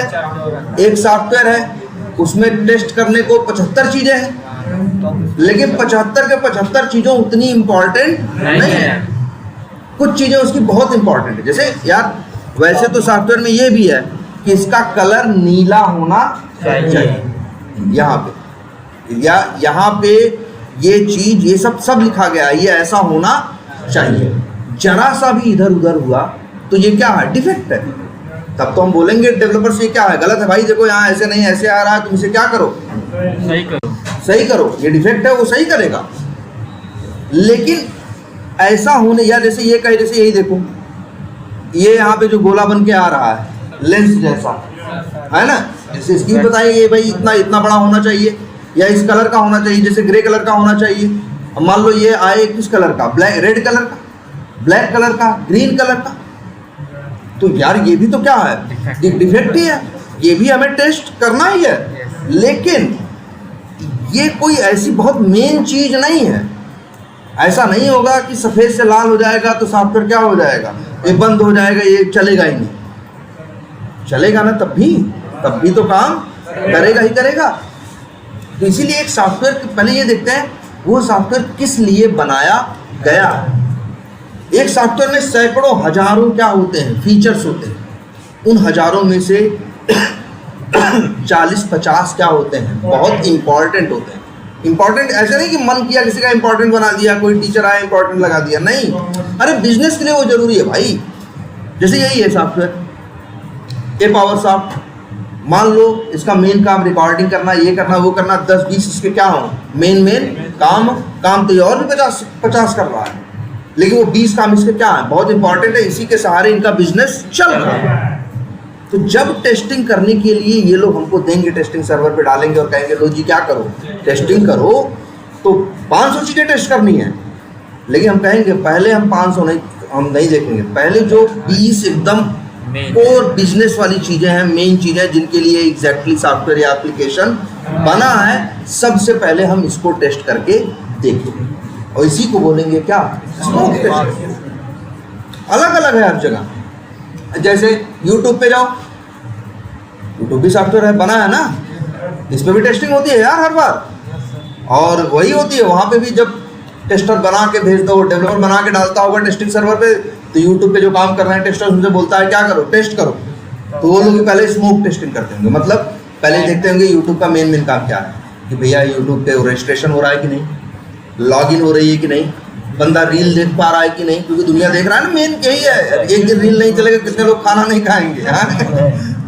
एक सॉफ्टवेयर है, उसमें टेस्ट करने को 75 चीजें हैं, लेकिन 75 के 75 चीजों उतनी इंपॉर्टेंट नहीं है। कुछ चीजें उसकी बहुत इंपॉर्टेंट है। जैसे यार वैसे तो सॉफ्टवेयर में ये भी है कि इसका कलर नीला होना चाहिए, यहाँ पे या यहाँ पे ये चीज, ये सब लिखा गया है, ये ऐसा होना चाहिए। जरा सा भी इधर उधर हुआ तो ये क्या है, डिफेक्ट है। तब तो हम बोलेंगे डेवलपर से क्या है, गलत है भाई, देखो यहाँ ऐसे नहीं ऐसे आ रहा है, तुम इसे क्या करो, सही करो, ये डिफेक्ट है, वो सही करेगा। लेकिन ऐसा होने, या जैसे ये कहे, जैसे यही देखो, ये यहाँ पे जो गोला बन के आ रहा है लेंस जैसा, है ना, जैसे इसकी बताइए भाई इतना बड़ा होना चाहिए या इस कलर का होना चाहिए, जैसे ग्रे कलर का होना चाहिए। अब मान लो ये आए किस कलर का, रेड कलर का, ब्लैक कलर का, ग्रीन कलर का, तो यार ये भी तो क्या है, डिफेक्ट ही है, ये भी हमें टेस्ट करना ही है। लेकिन ये कोई ऐसी बहुत मेन चीज नहीं है। ऐसा नहीं होगा कि सफेद से लाल हो जाएगा तो सॉफ्टवेयर क्या हो जाएगा, ये बंद हो जाएगा, ये चलेगा ही नहीं, चलेगा ना, तब भी तो काम करेगा ही करेगा। तो इसीलिए एक सॉफ्टवेयर पहले ये देखते हैं वो सॉफ्टवेयर किस लिए बनाया गया है। एक सॉफ्टवेयर में सैकड़ों हजारों क्या होते हैं, फीचर्स होते हैं, उन हजारों में से 40-50 क्या होते हैं, बहुत इंपॉर्टेंट होते हैं। इंपॉर्टेंट ऐसे नहीं कि मन किया किसी का इंपॉर्टेंट बना दिया, कोई टीचर आया इंपॉर्टेंट लगा दिया, नहीं, अरे बिजनेस के लिए वो जरूरी है भाई। जैसे यही है सॉफ्टवेयर, ये पावरसॉफ्ट, मान लो इसका मेन काम रिकॉर्डिंग करना, ये करना वो करना, 10-20 इसके क्या हो मेन काम तो ये और भी 50 कर रहा है, लेकिन वो 20 काम इसके क्या है, बहुत इंपॉर्टेंट है, इसी के सहारे इनका बिजनेस चल रहा है। तो जब टेस्टिंग करने के लिए ये लोग हमको देंगे, टेस्टिंग सर्वर पे डालेंगे और कहेंगे लो जी क्या करो, टेस्टिंग करो, तो 500 चीज़ें टेस्ट करनी है। लेकिन हम कहेंगे पहले हम 500 नहीं देखेंगे, पहले जो 20 एकदम कोर बिजनेस वाली चीज़ें हैं, मेन चीज़ें जिनके लिए एग्जैक्टली सॉफ्टवेयर या एप्लीकेशन बना है, सबसे पहले हम इसको टेस्ट करके देखेंगे और इसी को बोलेंगे क्या, स्मोक टेस्ट। अलग अलग है हर जगह। जैसे YouTube पे जाओ, यूट्यूब भी सॉफ्टवेयर है, बना है ना, इस पे भी टेस्टिंग होती है यार हर बार। और वही होती है वहाँ पे भी, जब टेस्टर बना के भेज दो, डेवलपर बना के डालता होगा टेस्टिंग सर्वर पे, तो यूट्यूब पे जो काम कर रहे हैं टेस्टर उनसे बोलता है क्या करो, टेस्ट करो। तो वो लोग पहले स्मोक टेस्टिंग करते होंगे, मतलब पहले देखते होंगे यूट्यूब का मेन काम क्या है, कि भैया यूट्यूब पे रजिस्ट्रेशन हो रहा है कि नहीं, लॉगिन हो रही है कि नहीं, बंदा रील देख पा रहा है कि नहीं, क्योंकि दुनिया देख रहा है ना, मेन यही है। एक दिन रील नहीं चलेगा कितने लोग खाना नहीं खाएंगे, हाँ?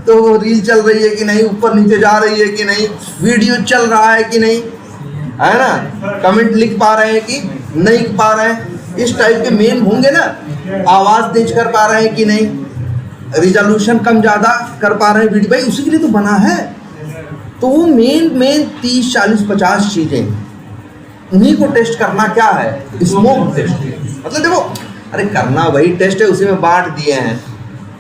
तो वो रील चल रही है कि नहीं, ऊपर नीचे जा रही है कि नहीं, वीडियो चल रहा है कि नहीं, है ना, कमेंट लिख पा रहे हैं कि नहीं लिख पा रहे हैं, इस टाइप के मेन होंगे ना। आवाज़ तेज कर पा रहे हैं कि नहीं, रिजोल्यूशन कम ज़्यादा कर पा रहे हैं वीडियो, भाई उसी के लिए तो बना है। तो वो मेन 30, 40, 50 चीज़ें, उन्हीं को टेस्ट करना क्या है, स्मोक टेस्ट। मतलब देखो, अरे करना वही टेस्ट है, उसी में बांट दिए हैं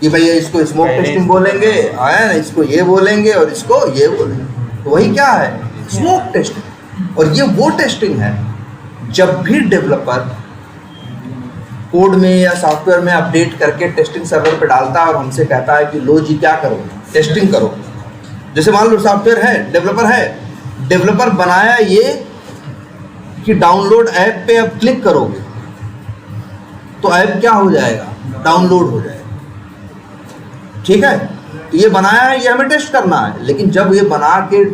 कि भैया इसको स्मोक टेस्टिंग बोलेंगे, है ना, इसको ये बोलेंगे और इसको ये बोलेंगे। तो वही क्या है, स्मोक टेस्टिंग। और ये वो टेस्टिंग है जब भी डेवलपर कोड में या सॉफ्टवेयर में अपडेट करके टेस्टिंग सर्वर पे डालता है और हमसे कहता है कि लो जी क्या करो, टेस्टिंग करो। जैसे मान लो सॉफ्टवेयर है, डेवलपर बनाया ये कि डाउनलोड ऐप पे अब क्लिक करोगे तो ऐप क्या हो जाएगा, डाउनलोड हो जाएगा, ठीक है। तो ये बनाया है, ये हमें टेस्ट करना है, लेकिन जब ये बना के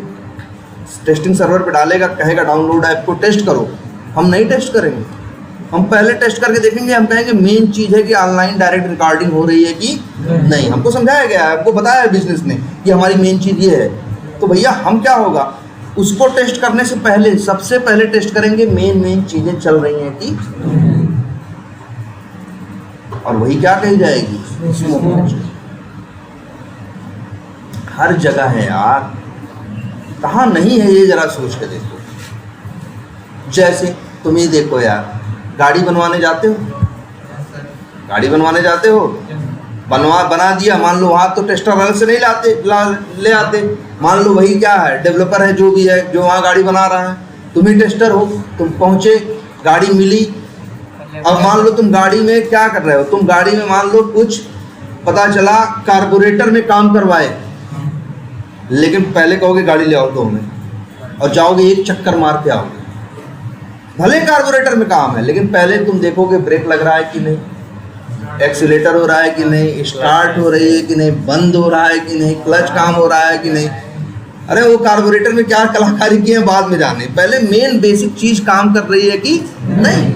टेस्टिंग सर्वर पे डालेगा, कहेगा डाउनलोड ऐप को टेस्ट करो, हम नहीं टेस्ट करेंगे। हम पहले टेस्ट करके देखेंगे, हम कहेंगे मेन चीज़ है कि ऑनलाइन डायरेक्ट रिकॉर्डिंग हो रही है कि नहीं। हमको समझाया गया है, आपको बताया है बिजनेस ने कि हमारी मेन चीज़ ये है। तो भैया हम क्या होगा, उसको टेस्ट करने से पहले सबसे पहले टेस्ट करेंगे मेन चीज़ें चल रही हैं कि, और वही क्या कही जाएगी, स्मोक टेस्ट। हर जगह है यार, कहाँ नहीं है ये जरा सोच के देखो। जैसे तुम ही देखो यार, गाड़ी बनवाने जाते हो, बना दिया, मान लो वहाँ तो टेस्टर अलग से नहीं ले आते, मान लो वही क्या है, डेवलपर है जो भी है, जो वहाँ गाड़ी बना रहा है, तुम ही टेस्टर हो, तुम पहुँचे, गाड़ी मिली। अब मान लो तुम गाड़ी में क्या कर रहे हो, तुम गाड़ी में मान लो कुछ पता चला कार्बोरेटर में काम करवाए, लेकिन पहले कहोगे गाड़ी ले आओ तो हमें, और जाओगे एक चक्कर मार के आओगे। भले कार्बोरेटर में काम है, लेकिन पहले तुम देखोगे ब्रेक लग रहा है कि नहीं, एक्सीलेटर हो रहा है कि नहीं, स्टार्ट हो रही है कि नहीं, बंद हो रहा है कि नहीं, क्लच काम हो रहा है कि नहीं। अरे वो कार्बोरेटर में क्या कलाकारी की है बाद में जाने, पहले मेन बेसिक चीज़ काम कर रही है कि नहीं,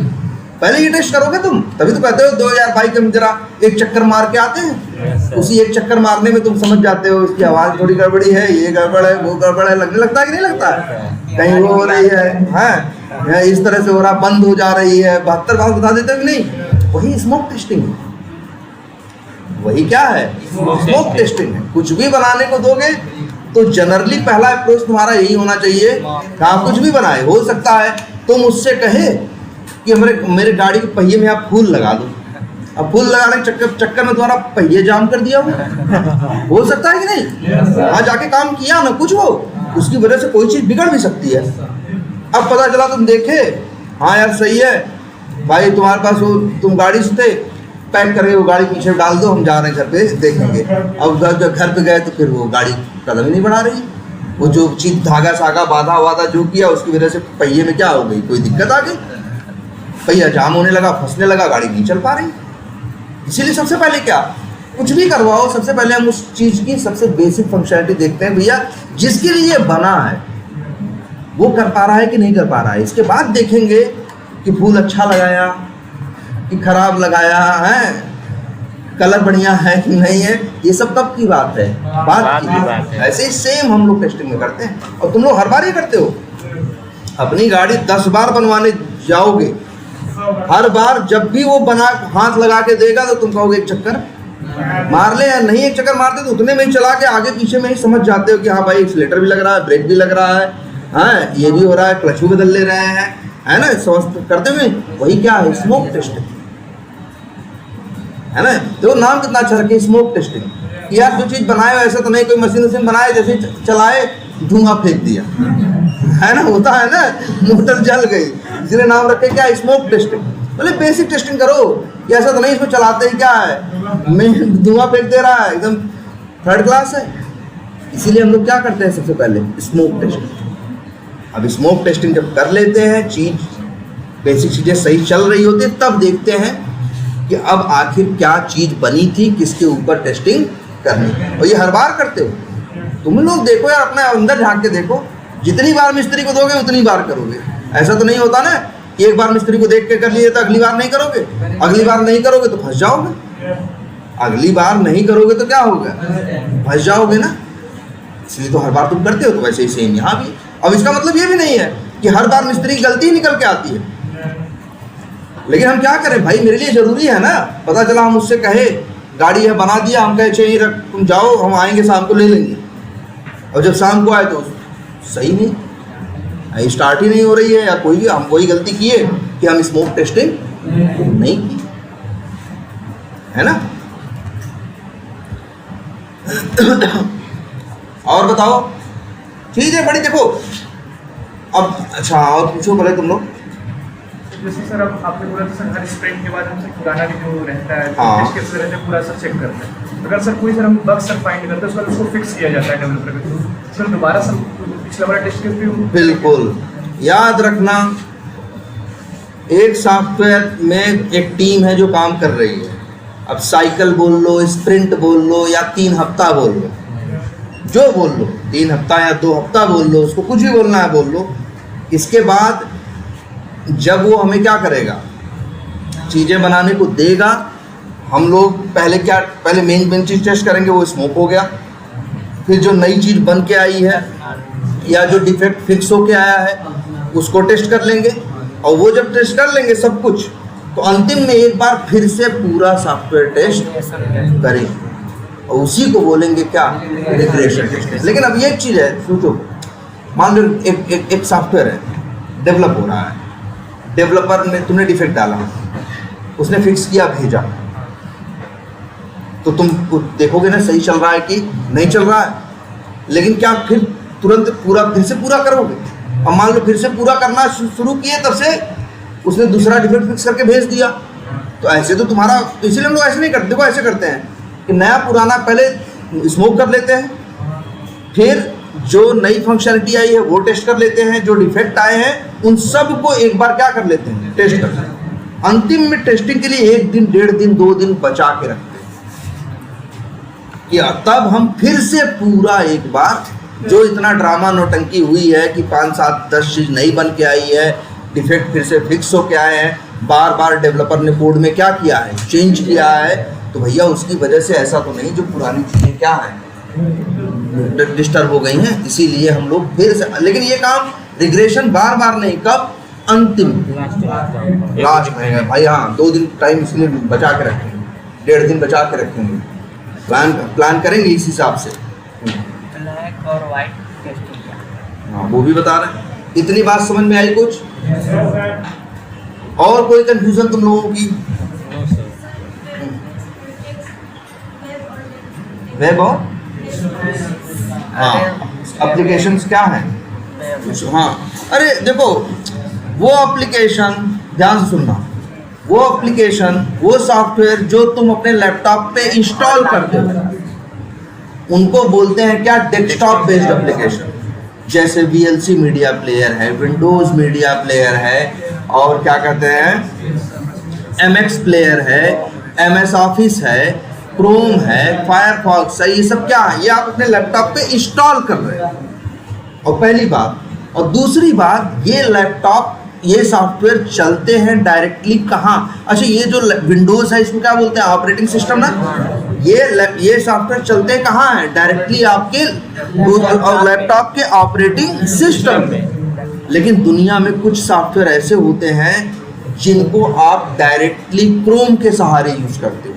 पहले ये टेस्ट करोगे तुम। तभी तो कहते हो 2022 में जरा एक चक्कर मार के आते हैं। उसी एक चक्कर मारने में तुम समझ जाते हो इसकी आवाज़ थोड़ी गड़बड़ी है, ये गड़बड़ है, वो गड़बड़ है, लगने लगता है कि नहीं लगता है, कहीं वो हो रही है, इस तरह से हो रहा, बंद हो जा रही है, 72 बार बता देते हो कि नहीं। वही स्मोक टेस्टिंग है, वही क्या है, स्मोक टेस्टिंग है। कुछ भी बनाने को दोगे तो जनरली पहला अप्रोच तुम्हारा यही होना चाहिए, आप कुछ भी बनाए, हो सकता है तुम उससे कहे कि मेरे गाड़ी के पहिए में आप फूल लगा दो, अब फूल लगाने के चक्कर में तुम्हारा पहिए जाम कर दिया हो सकता है कि नहीं। वहाँ जाके काम किया ना कुछ, हो उसकी वजह से कोई चीज़ बिगड़ भी सकती है। अब पता चला तुम देखे, हाँ यार सही है भाई, तुम्हारे पास वो तुम गाड़ी से थे, पैक करके वो गाड़ी पीछे डाल दो, हम जा रहे हैं घर पे देखेंगे। अब जब घर पे गए तो फिर वो गाड़ी कदम ही नहीं बढ़ा रही, वो जो चीज धागा सागा बाधा वाधा जो किया उसकी वजह से पहिए में क्या हो गई, कोई दिक्कत आ गई, पहिया जाम होने लगा, फंसने लगा, गाड़ी नहीं चल पा रही। इसीलिए सबसे पहले क्या, कुछ भी करवाओ, सबसे पहले हम उस चीज़ की सबसे बेसिक फंक्शनैलिटी देखते हैं, भैया जिसके लिए बना है वो कर पा रहा है कि नहीं कर पा रहा है। इसके बाद देखेंगे कि फूल अच्छा लगाया कि खराब लगाया है, कलर बढ़िया है कि नहीं है, ये सब कब की बात है, बात की। ऐसे ही सेम हम लोग टेस्टिंग में करते हैं, और तुम लोग हर बार ही करते हो। अपनी गाड़ी 10 बार बनवाने जाओगे, हर बार जब भी वो बना हाथ लगा के देगा तो तुम कहोगे एक चक्कर मार ले, या नहीं एक चक्कर मारते तो उतने में ही चला के आगे पीछे में ही समझ जाते हो कि हाँ भाई एक्सीलेटर भी लग रहा है, ब्रेक भी लग रहा है, हाँ ये भी हो रहा है, क्लच भी बदल ले रहे हैं, है ना, समझ करते हुए। वही क्या है, स्मोक टेस्टिंग है ना। तो नाम कितना अच्छा रखे, स्मोक टेस्टिंग। यार जो चीज़ बनाए ऐसा तो नहीं कोई मशीन बनाए, जैसे चलाए धुआं फेंक दिया, है ना, होता है ना, मोटर जल गई, इसलिए नाम रखे क्या, स्मोक टेस्टिंग। बोले बेसिक टेस्टिंग करो, ये ऐसा तो नहीं इसको चलाते ही क्या है, मैं धुआं फेंक दे रहा है, एकदम थर्ड क्लास है। इसीलिए हम लोग क्या करते हैं सबसे पहले स्मोक टेस्टिंग। अब स्मोक टेस्टिंग जब कर लेते हैं, चीज बेसिक चीजें सही चल रही होती है, तब देखते हैं कि अब आखिर क्या चीज बनी थी, किसके ऊपर टेस्टिंग करनी। और ये हर बार करते हो तुम लोग। देखो यार, अपने अंदर झांक के देखो, जितनी बार मिस्त्री को दोगे उतनी बार करोगे। ऐसा तो नहीं होता ना कि एक बार मिस्त्री को देख के कर लिए तो अगली बार नहीं करोगे। अगली बार नहीं करोगे तो फंस जाओगे। अगली बार नहीं करोगे तो क्या होगा, फंस जाओगे ना। इसलिए तो हर बार तुम करते हो, तो वैसे ही सेम यहाँ भी। अब इसका मतलब ये भी नहीं है कि हर बार मिस्त्री की गलती निकल के आती है, लेकिन हम क्या करें भाई, मेरे लिए जरूरी है ना। पता चला हम उससे कहे गाड़ी है बना दिया, हम कहे चाहिए रख तुम जाओ, हम आएंगे शाम को ले लेंगे, और जब शाम को आए तो सही नहीं, स्टार्ट ही नहीं हो रही है, या कोई हम कोई गलती किए कि हम स्मोक टेस्टिंग नहीं की, है ना। और बताओ चीजें बड़ी देखो अब। अच्छा और पूछो भले तुम लोग। जैसे सर अब आपने बोला था सर हर स्प्रिंट के बाद हमसे पुराना भी जो रहता है हाँ। टेस्ट केस रहते हैं पूरा सर चेक करते हैं। अगर सर कोई सर हम बग सर फाइंड करते हैं उसके बाद उसको फिक्स किया जाता है डेवलपर के थ्रू, सर दोबारा सर पिछला वाला टेस्ट केस भी बिल्कुल याद रखना, एक सॉफ्टवेयर में एक टीम है जो काम कर रही है। अब साइकिल बोल लो, स्प्रिंट बोल लो, या 3 हफ्ता बोल लो, जो बोल लो, 3 हफ्ता या 2 हफ्ता बोल लो, उसको कुछ भी बोलना है बोल लो। इसके बाद जब वो हमें क्या करेगा, चीज़ें बनाने को देगा, हम लोग पहले मेन चीज़ टेस्ट करेंगे, वो स्मोक हो गया। फिर जो नई चीज़ बन के आई है या जो डिफेक्ट फिक्स होके आया है उसको टेस्ट कर लेंगे। और वो जब टेस्ट कर लेंगे सब कुछ, तो अंतिम में एक बार फिर से पूरा सॉफ्टवेयर टेस्ट करेंगे, और उसी को बोलेंगे क्या, रिग्रेशन टेस्ट। लेकिन अब ये एक चीज़ है, सोचो, मान लो एक सॉफ्टवेयर है, डेवलप हो रहा है, डेवलपर ने तुमने डिफेक्ट डाला, उसने फिक्स किया, भेजा, तो तुम देखोगे ना सही चल रहा है कि नहीं चल रहा है। लेकिन क्या फिर तुरंत फिर से पूरा करोगे? अब मान लो फिर से पूरा करना शुरू किए, तब से उसने दूसरा डिफेक्ट फिक्स करके भेज दिया, तो ऐसे तो तुम्हारा, तो इसीलिए हम लोग ऐसे नहीं करते। देखो ऐसे करते हैं कि नया पुराना पहले स्मोक कर लेते हैं, फिर जो नई फंक्शनलिटी आई है वो टेस्ट कर लेते हैं, जो डिफेक्ट आए हैं उन सब को एक बार क्या कर लेते हैं, टेस्ट करते हैं। अंतिम में टेस्टिंग के लिए 1 दिन, 1.5 दिन, 2 दिन बचा के रखते हैं कि तब हम फिर से पूरा एक बार, जो इतना ड्रामा नौटंकी हुई है कि 5, 7, 10 चीज़ नई बन के आई है, डिफेक्ट फिर से फिक्स हो के आए हैं, बार बार डेवलपर ने कोड में क्या किया है, चेंज किया है, तो भैया उसकी वजह से ऐसा तो नहीं जो पुरानी चीज़ें क्या है डिस्टर्ब हो गई हैं, इसीलिए हम लोग फिर से। लेकिन ये काम रिग्रेशन बार बार नहीं, कब, अंतिम लास्ट में भाई। हाँ 2 दिन टाइम इसलिए बचा के रखेंगे, 1.5 दिन बचा के रखेंगे, प्लान करेंगे इस हिसाब से। ब्लैक और वाइट टेस्टिंग, हाँ वो भी बता रहे हैं। इतनी बात समझ में आई कुछ? और कोई कंफ्यूजन तुम लोगों की? वेब और हाँ एप्लीकेशंस क्या हैं? हाँ अरे देखो, वो एप्लीकेशन, ध्यान से सुनना, वो एप्लीकेशन, वो सॉफ्टवेयर जो तुम अपने लैपटॉप पे इंस्टॉल करते हो उनको बोलते हैं क्या, डेस्कटॉप बेस्ड एप्लीकेशन। जैसे VLC मीडिया प्लेयर है, विंडोज़ मीडिया प्लेयर है, और क्या कहते हैं MX प्लेयर है, MS ऑफिस है, क्रोम है, फायरफॉक्स है, ये सब क्या है, ये आप अपने लैपटॉप पे इंस्टॉल कर रहे हैं। और पहली बात, और दूसरी बात, ये लैपटॉप, ये सॉफ्टवेयर चलते हैं डायरेक्टली कहाँ? अच्छा ये जो विंडोज़ है इसको क्या बोलते हैं, ऑपरेटिंग सिस्टम ना। ये सॉफ्टवेयर चलते हैं कहाँ है, डायरेक्टली आपके लैपटॉप के ऑपरेटिंग सिस्टम में। लेकिन दुनिया में कुछ सॉफ्टवेयर ऐसे होते हैं जिनको आप डायरेक्टली क्रोम के सहारे यूज करते हो,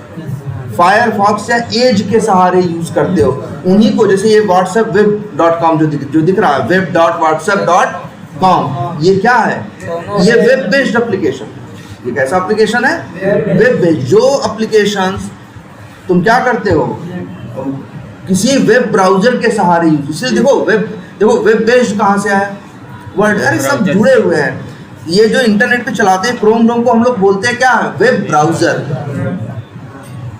फायरफॉक्स या एज के सहारे यूज करते हो उन्हीं को। जैसे ये व्हाट्सएप web.com जो दिख रहा है, web.whatsapp.com, ये क्या है, ये वेब बेस्ड एप्लीकेशन। ये कैसा एप्लीकेशन है, वेब बेस्ड। जो एप्लीकेशंस तुम क्या करते हो, किसी वेब ब्राउजर के सहारे यूज, इसलिए देखो वेब बेस्ड कहाँ से आया, वर्ड, अरे सब जुड़े हुए हैं। ये जो इंटरनेट पे चलाते हैं क्रोम को हम लोग बोलते हैं क्या, वेब ब्राउजर।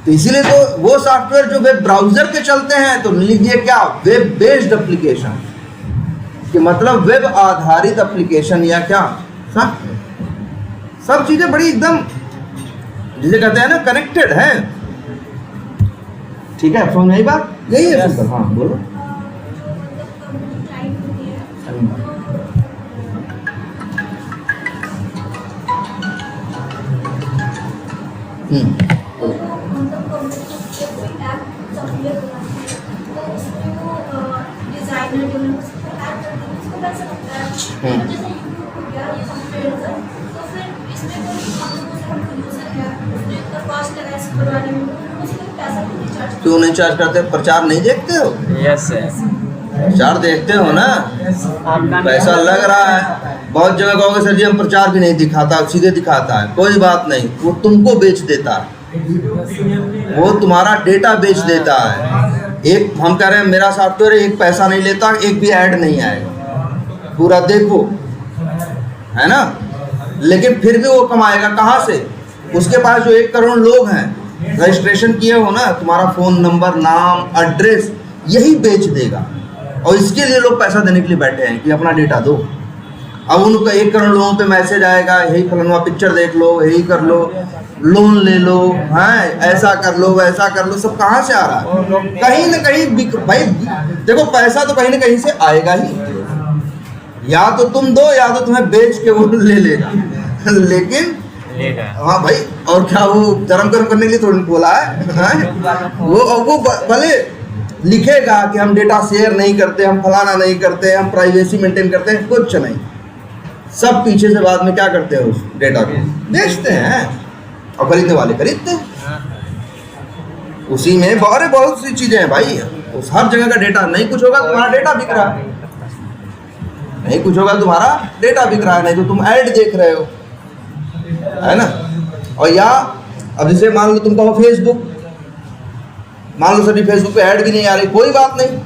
तो इसीलिए तो वो सॉफ्टवेयर जो वेब ब्राउजर के चलते हैं, तो लीजिए क्या, वेब बेस्ड एप्लीकेशन, कि मतलब वेब आधारित एप्लीकेशन या क्या, सब चीजें बड़ी एकदम जिसे कहते हैं ना कनेक्टेड है। ठीक है, समझ में आई बात? यही है सिंपल। हाँ बोलो। क्यों नहीं चार्ज करते? प्रचार नहीं देखते हो? यस प्रचार देखते हो ना, पैसा लग रहा है। बहुत जगह कहोगे सर जी हम प्रचार भी नहीं दिखाता, सीधे दिखाता है। कोई बात नहीं, वो तुमको बेच देता है, वो तुम्हारा डेटा बेच देता है। एक हम कह रहे हैं मेरा सॉफ्टवेयर एक पैसा नहीं लेता, एक भी ऐड नहीं आएगा, पूरा देखो, है ना। लेकिन फिर भी वो कमाएगा कहाँ से? उसके पास जो 1 करोड़ लोग हैं रजिस्ट्रेशन किए हो ना, तुम्हारा फ़ोन नंबर, नाम, एड्रेस, यही बेच देगा। और इसके लिए लोग पैसा देने के लिए बैठे हैं कि अपना डेटा दो। अब उनको 1 करोड़ लोगों पे मैसेज आएगा, यही फलाना पिक्चर देख लो, यही कर लो, लोन ले लो, हैं ऐसा कर लो, वैसा कर लो। सब कहाँ से आ रहा है? कहीं ना कहीं भाई देखो, पैसा तो कहीं ना कहीं से आएगा ही। या तो तुम दो, या तो तुम्हें बेच के वो ले लेगा। लेकिन हाँ भाई, और क्या वो धर्म कर्म करने के लिए थोड़ी बोला है? वो भले लिखेगा कि हम डेटा शेयर नहीं करते, हम फलाना नहीं करते, हम प्राइवेसी मेंटेन करते हैं, कुछ नहीं। सब पीछे से बाद में क्या करते हैं, उस डेटा को बेचते हैं और खरीदने वाले खरीदते हैं। उसी में बहुत सी चीजें हैं भाई। उस हर जगह का डेटा, नहीं कुछ होगा तुम्हारा डेटा बिक रहा है, नहीं कुछ होगा तुम्हारा डेटा बिक रहा है, नहीं तो तुम ऐड देख रहे हो, है ना। और या अब जैसे मान लो तुम कहो फेसबुक, मान लो सर फेसबुक पे ऐड भी नहीं आ रही, कोई बात नहीं,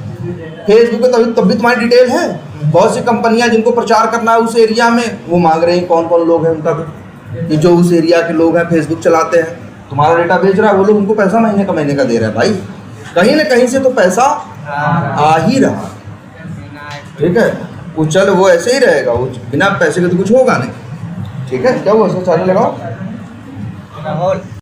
फेसबुक पे तब भी तुम्हारी डिटेल है। बहुत सी कंपनियां जिनको प्रचार करना है उस एरिया में, वो मांग रही हैं कौन कौन लोग हैं उनका भी, कि जो उस एरिया के लोग हैं फेसबुक चलाते हैं, तुम्हारा डेटा बेच रहा है, वो लोग उनको पैसा महीने का दे रहा है। भाई कहीं ना कहीं से तो पैसा आ ही रहा, ठीक है। वो चल वो ऐसे ही रहेगा, वो बिना पैसे के तो कुछ होगा नहीं, ठीक है। क्या वो चार्जर लगाओ।